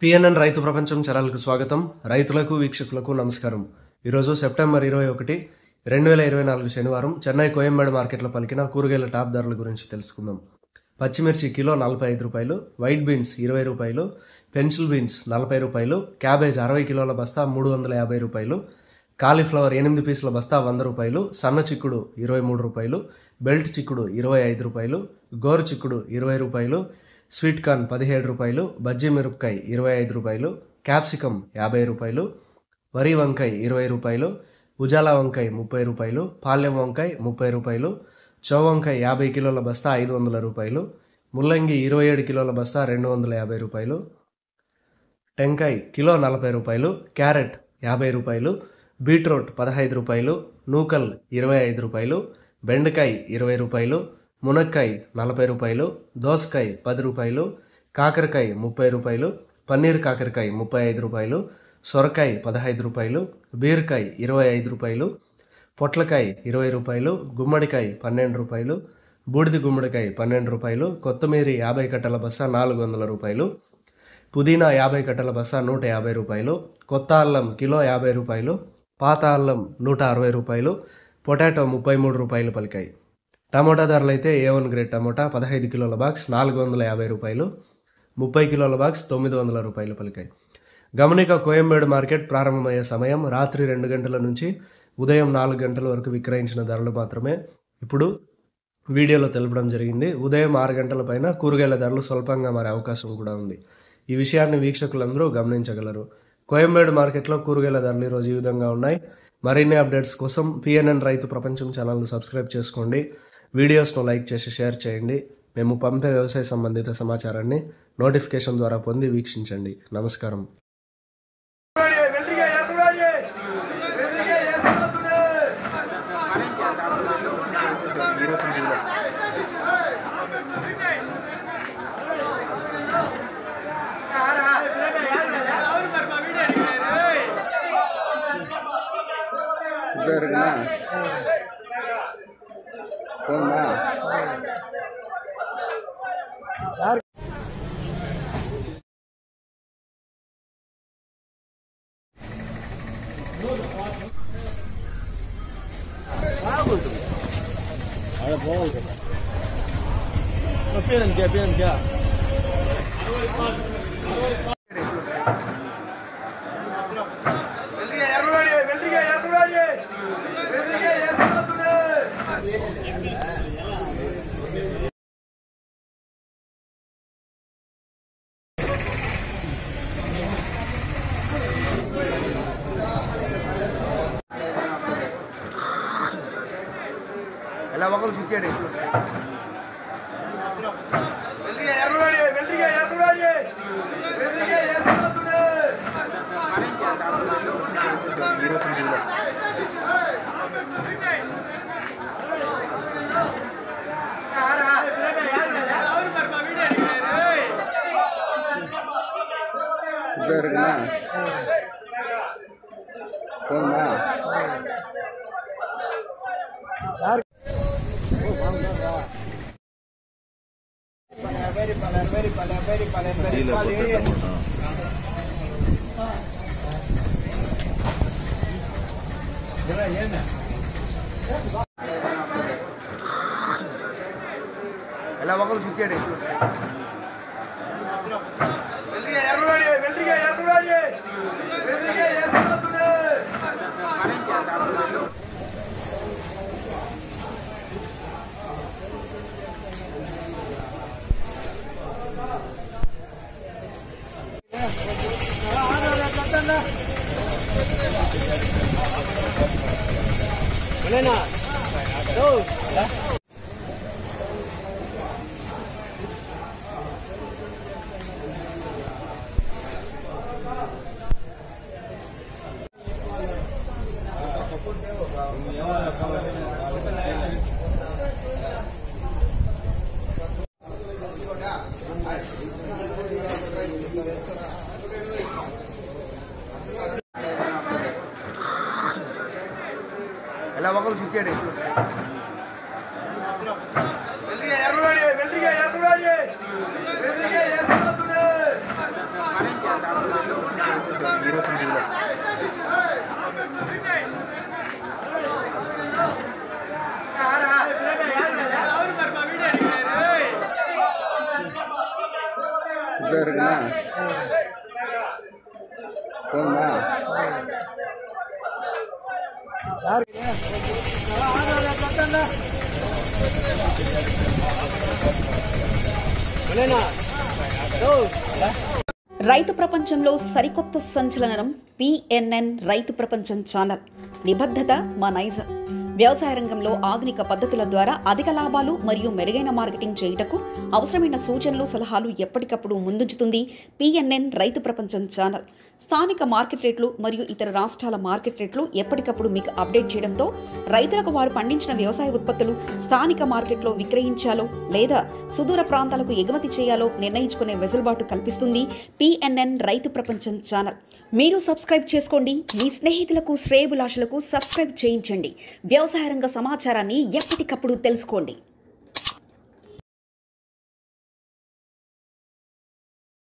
PNN రైతు ప్రపంచం ఛానల్కు స్వాగతం. రైతులకు వీక్షకులకు నమస్కారం. ఈరోజు సెప్టెంబర్ 21, 2024 శనివారం చెన్నై కోయంబేడు మార్కెట్లో పలికిన కూరగాయల టాప్ ధరల గురించి తెలుసుకుందాం. పచ్చిమిర్చి కిలో 45 రూపాయలు, వైట్ బీన్స్ 20 రూపాయలు, పెన్సిల్ బీన్స్ 40 రూపాయలు, క్యాబేజ్ 60 కిలోల బస్తా 350 రూపాయలు, కాలీఫ్లవర్ 8 పీసుల బస్తా 100 రూపాయలు, సన్న చిక్కుడు 23 రూపాయలు, బెల్ట్ చిక్కుడు 25 రూపాయలు, గోరు చిక్కుడు 20 రూపాయలు, స్వీట్ కార్న్ 17 రూపాయలు, బజ్జీ మిరపకాయ 25 రూపాయలు, క్యాప్సికమ్ 50 రూపాయలు, వరి వంకాయ 20 రూపాయలు, ఉజాలా వంకాయ 30 రూపాయలు, పాలెం వంకాయ 30 రూపాయలు, చౌవంకాయ 50 కిలోల బస్తా 500 రూపాయలు, ముల్లంగి 27 కిలోల బస్తా 250 రూపాయలు, టెంకాయ కిలో 40 రూపాయలు, క్యారెట్ 50 రూపాయలు, బీట్రూట్ 15 రూపాయలు, నూకల్ 25 రూపాయలు, బెండకాయ 20 రూపాయలు, మునక్కాయ 40 రూపాయలు, దోసకాయ 10 రూపాయలు, కాకరకాయ 30 రూపాయలు, పన్నీర్ కాకరకాయ 35 రూపాయలు, సొరకాయ 15 రూపాయలు, బీరకాయ 25 రూపాయలు, పొట్లకాయ 20 రూపాయలు, గుమ్మడికాయ 12 రూపాయలు, బూడిద గుమ్మడికాయ 12 రూపాయలు, కొత్తిమీర 50 కట్టల బస్తా 400 రూపాయలు, పుదీనా 50 కట్టల బస్తా 150 రూపాయలు, కొత్త అల్లం కిలో 50 రూపాయలు, పాత అల్లం 160 రూపాయలు, పొటాటో 33 రూపాయలు పలికాయి. టమోటా ధరలు అయితే A1 గ్రేడ్ టమోటా 15 కిలోల బాక్స్ 450 రూపాయలు, 30 కిలోల బాక్స్ 900 రూపాయలు పలికాయి. గమనిక కోయంబేడు మార్కెట్ ప్రారంభమయ్యే సమయం రాత్రి 2 గంటల నుంచి ఉదయం 4 గంటల వరకు విక్రయించిన ధరలు మాత్రమే ఇప్పుడు వీడియోలో తెలపడం జరిగింది. ఉదయం 6 గంటల పైన కూరగాయల ధరలు స్వల్పంగా మారే అవకాశం కూడా ఉంది. ఈ విషయాన్ని వీక్షకులందరూ గమనించగలరు. కోయంబేడు మార్కెట్లో కూరగాయల ధరలు ఈరోజు ఈ విధంగా ఉన్నాయి. మరిన్ని అప్డేట్స్ కోసం పిఎన్ఎన్ రైతు ప్రపంచం ఛానల్ను సబ్స్క్రైబ్ చేసుకోండి. వీడియోస్ను లైక్ చేసి షేర్ చేయండి. మేము పంపే వ్యవసాయ సంబంధిత సమాచారాన్ని నోటిఫికేషన్ ద్వారా పొంది వీక్షించండి. నమస్కారం. क्या ఎలా ఒకరు చిచ్చాడు ఎలా ఒకరు చిచ్చాడు ఎలా ఒకరు చిచ్చాడు ఎర్రవాడి రైతు ప్రపంచంలో సరికొత్త సంచలనం పిఎన్ఎన్ రైతు ప్రపంచం ఛానల్. నిబద్ధత మా నైజం. వ్యవసాయ రంగంలో ఆధునిక పద్ధతుల ద్వారా అధిక లాభాలు మరియు మెరుగైన మార్కెటింగ్ చేయుటకు అవసరమైన సూచనలు, సలహాలు ఎప్పటికప్పుడు ముందుంచుతుంది పిఎన్ఎన్ రైతు ప్రపంచం ఛానల్. స్థానిక మార్కెట్ రేట్లు మరియు ఇతర రాష్ట్రాల మార్కెట్ రేట్లు ఎప్పటికప్పుడు మీకు అప్డేట్ చేయడంతో రైతులకు వారు పండించిన వ్యవసాయ ఉత్పత్తులు స్థానిక మార్కెట్లో విక్రయించాలో లేదా సుదూర ప్రాంతాలకు ఎగుమతి చేయాలో నిర్ణయించుకునే వెసులుబాటు కల్పిస్తుంది పిఎన్ఎన్ రైతు ప్రపంచం ఛానల్. మీరు సబ్స్క్రైబ్ చేసుకోండి. మీ స్నేహితులకు, శ్రేయోభిలాషులకు సబ్స్క్రైబ్ చేయించండి. వ్యవసాయ రంగ సమాచారాన్ని ఎప్పటికప్పుడు తెలుసుకోండి.